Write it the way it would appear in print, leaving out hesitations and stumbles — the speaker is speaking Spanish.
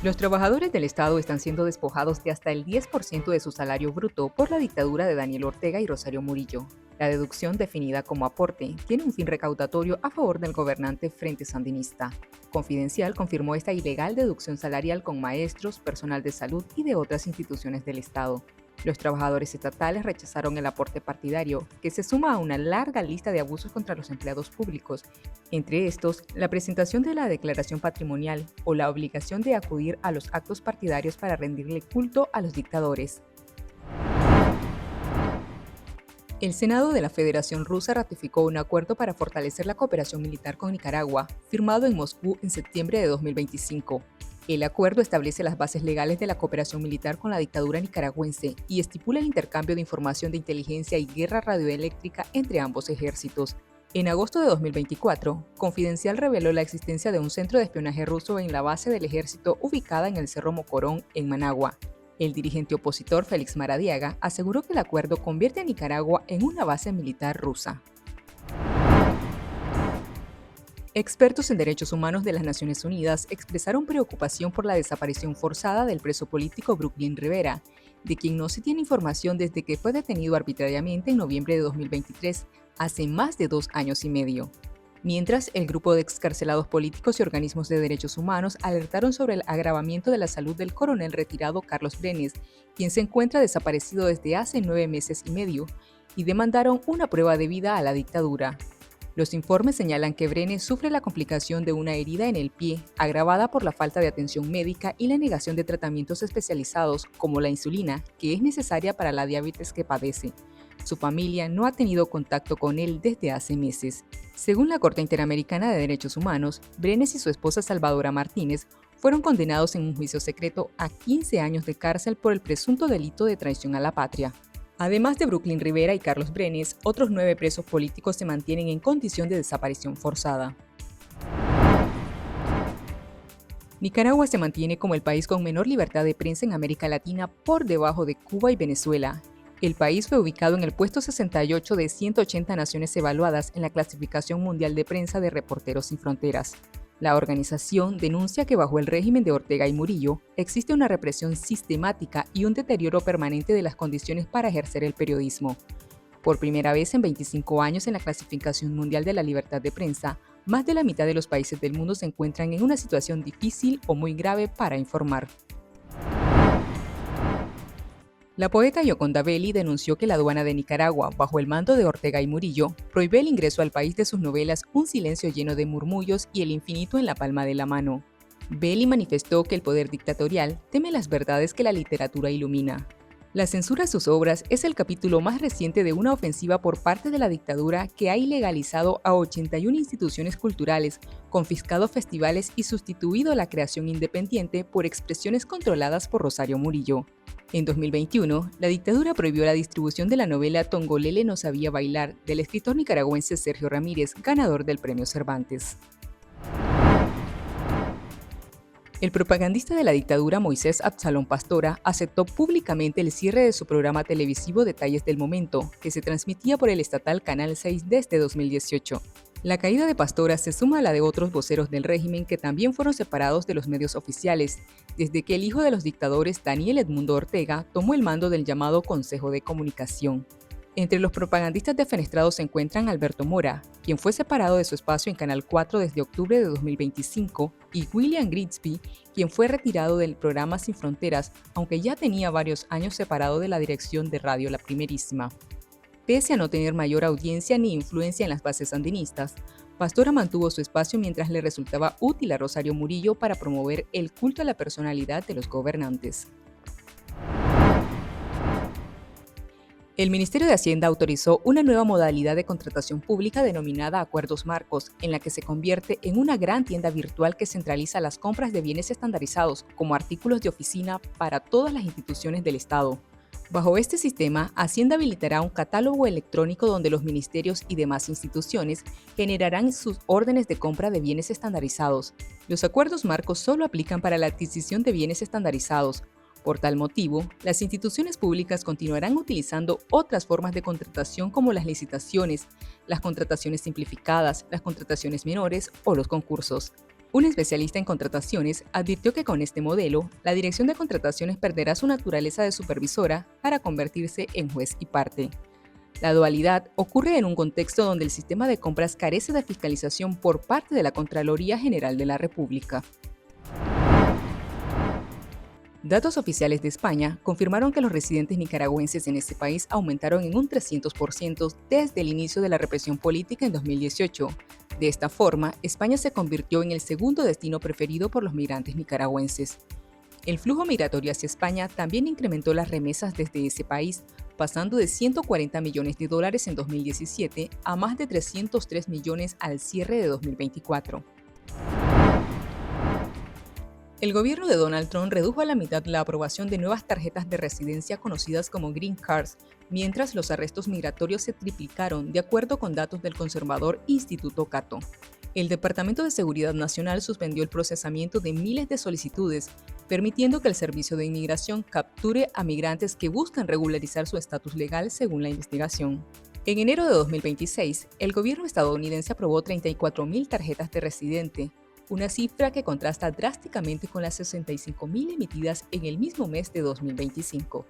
Los trabajadores del Estado están siendo despojados de hasta el 10% de su salario bruto por la dictadura de Daniel Ortega y Rosario Murillo. La deducción, definida como aporte, tiene un fin recaudatorio a favor del gobernante Frente Sandinista. Confidencial confirmó esta ilegal deducción salarial con maestros, personal de salud y de otras instituciones del Estado. Los trabajadores estatales rechazaron el aporte partidario, que se suma a una larga lista de abusos contra los empleados públicos, entre estos, la presentación de la declaración patrimonial o la obligación de acudir a los actos partidarios para rendirle culto a los dictadores. El Senado de la Federación Rusa ratificó un acuerdo para fortalecer la cooperación militar con Nicaragua, firmado en Moscú en septiembre de 2025. El acuerdo establece las bases legales de la cooperación militar con la dictadura nicaragüense y estipula el intercambio de información de inteligencia y guerra radioeléctrica entre ambos ejércitos. En agosto de 2024, Confidencial reveló la existencia de un centro de espionaje ruso en la base del ejército ubicada en el Cerro Mocorón, en Managua. El dirigente opositor Félix Maradiaga aseguró que el acuerdo convierte a Nicaragua en una base militar rusa. Expertos en derechos humanos de las Naciones Unidas expresaron preocupación por la desaparición forzada del preso político Brooklyn Rivera, de quien no se tiene información desde que fue detenido arbitrariamente en noviembre de 2023, hace más de 2 años y medio. Mientras, el grupo de excarcelados políticos y organismos de derechos humanos alertaron sobre el agravamiento de la salud del coronel retirado Carlos Brenes, quien se encuentra desaparecido desde hace 9 meses y medio, y demandaron una prueba de vida a la dictadura. Los informes señalan que Brenes sufre la complicación de una herida en el pie, agravada por la falta de atención médica y la negación de tratamientos especializados como la insulina, que es necesaria para la diabetes que padece. Su familia no ha tenido contacto con él desde hace meses. Según la Corte Interamericana de Derechos Humanos, Brenes y su esposa Salvadora Martínez fueron condenados en un juicio secreto a 15 años de cárcel por el presunto delito de traición a la patria. Además de Brooklyn Rivera y Carlos Brenes, otros 9 presos políticos se mantienen en condición de desaparición forzada. Nicaragua se mantiene como el país con menor libertad de prensa en América Latina, por debajo de Cuba y Venezuela. El país fue ubicado en el puesto 68 de 180 naciones evaluadas en la clasificación mundial de prensa de Reporteros Sin Fronteras. La organización denuncia que bajo el régimen de Ortega y Murillo existe una represión sistemática y un deterioro permanente de las condiciones para ejercer el periodismo. Por primera vez en 25 años en la clasificación mundial de la libertad de prensa, más de la mitad de los países del mundo se encuentran en una situación difícil o muy grave para informar. La poeta Yoconda Belli denunció que la aduana de Nicaragua, bajo el mando de Ortega y Murillo, prohíbe el ingreso al país de sus novelas Un silencio lleno de murmullos y El infinito en la palma de la mano. Belli manifestó que el poder dictatorial teme las verdades que la literatura ilumina. La censura a sus obras es el capítulo más reciente de una ofensiva por parte de la dictadura que ha ilegalizado a 81 instituciones culturales, confiscado festivales y sustituido la creación independiente por expresiones controladas por Rosario Murillo. En 2021, la dictadura prohibió la distribución de la novela Tongolele no sabía bailar, del escritor nicaragüense Sergio Ramírez, ganador del Premio Cervantes. El propagandista de la dictadura Moisés Absalón Pastora aceptó públicamente el cierre de su programa televisivo Detalles del Momento, que se transmitía por el estatal Canal 6 desde 2018. La caída de Pastora se suma a la de otros voceros del régimen que también fueron separados de los medios oficiales, desde que el hijo de los dictadores Daniel Edmundo Ortega tomó el mando del llamado Consejo de Comunicación. Entre los propagandistas defenestrados se encuentran Alberto Mora, quien fue separado de su espacio en Canal 4 desde octubre de 2025, y William Grigsby, quien fue retirado del programa Sin Fronteras, aunque ya tenía varios años separado de la dirección de Radio La Primerísima. Pese a no tener mayor audiencia ni influencia en las bases sandinistas, Pastora mantuvo su espacio mientras le resultaba útil a Rosario Murillo para promover el culto a la personalidad de los gobernantes. El Ministerio de Hacienda autorizó una nueva modalidad de contratación pública denominada Acuerdos Marcos, en la que se convierte en una gran tienda virtual que centraliza las compras de bienes estandarizados como artículos de oficina para todas las instituciones del Estado. Bajo este sistema, Hacienda habilitará un catálogo electrónico donde los ministerios y demás instituciones generarán sus órdenes de compra de bienes estandarizados. Los acuerdos marcos solo aplican para la adquisición de bienes estandarizados. Por tal motivo, las instituciones públicas continuarán utilizando otras formas de contratación como las licitaciones, las contrataciones simplificadas, las contrataciones menores o los concursos. Un especialista en contrataciones advirtió que con este modelo, la Dirección de Contrataciones perderá su naturaleza de supervisora para convertirse en juez y parte. La dualidad ocurre en un contexto donde el sistema de compras carece de fiscalización por parte de la Contraloría General de la República. Datos oficiales de España confirmaron que los residentes nicaragüenses en este país aumentaron en un 300% desde el inicio de la represión política en 2018. De esta forma, España se convirtió en el segundo destino preferido por los migrantes nicaragüenses. El flujo migratorio hacia España también incrementó las remesas desde ese país, pasando de 140 millones de dólares en 2017 a más de 303 millones al cierre de 2024. El gobierno de Donald Trump redujo a la mitad la aprobación de nuevas tarjetas de residencia conocidas como Green Cards, mientras los arrestos migratorios se triplicaron, de acuerdo con datos del conservador Instituto Cato. El Departamento de Seguridad Nacional suspendió el procesamiento de miles de solicitudes, permitiendo que el Servicio de Inmigración capture a migrantes que buscan regularizar su estatus legal según la investigación. En enero de 2026, el gobierno estadounidense aprobó 34.000 tarjetas de residente, una cifra que contrasta drásticamente con las 65.000 emitidas en el mismo mes de 2025.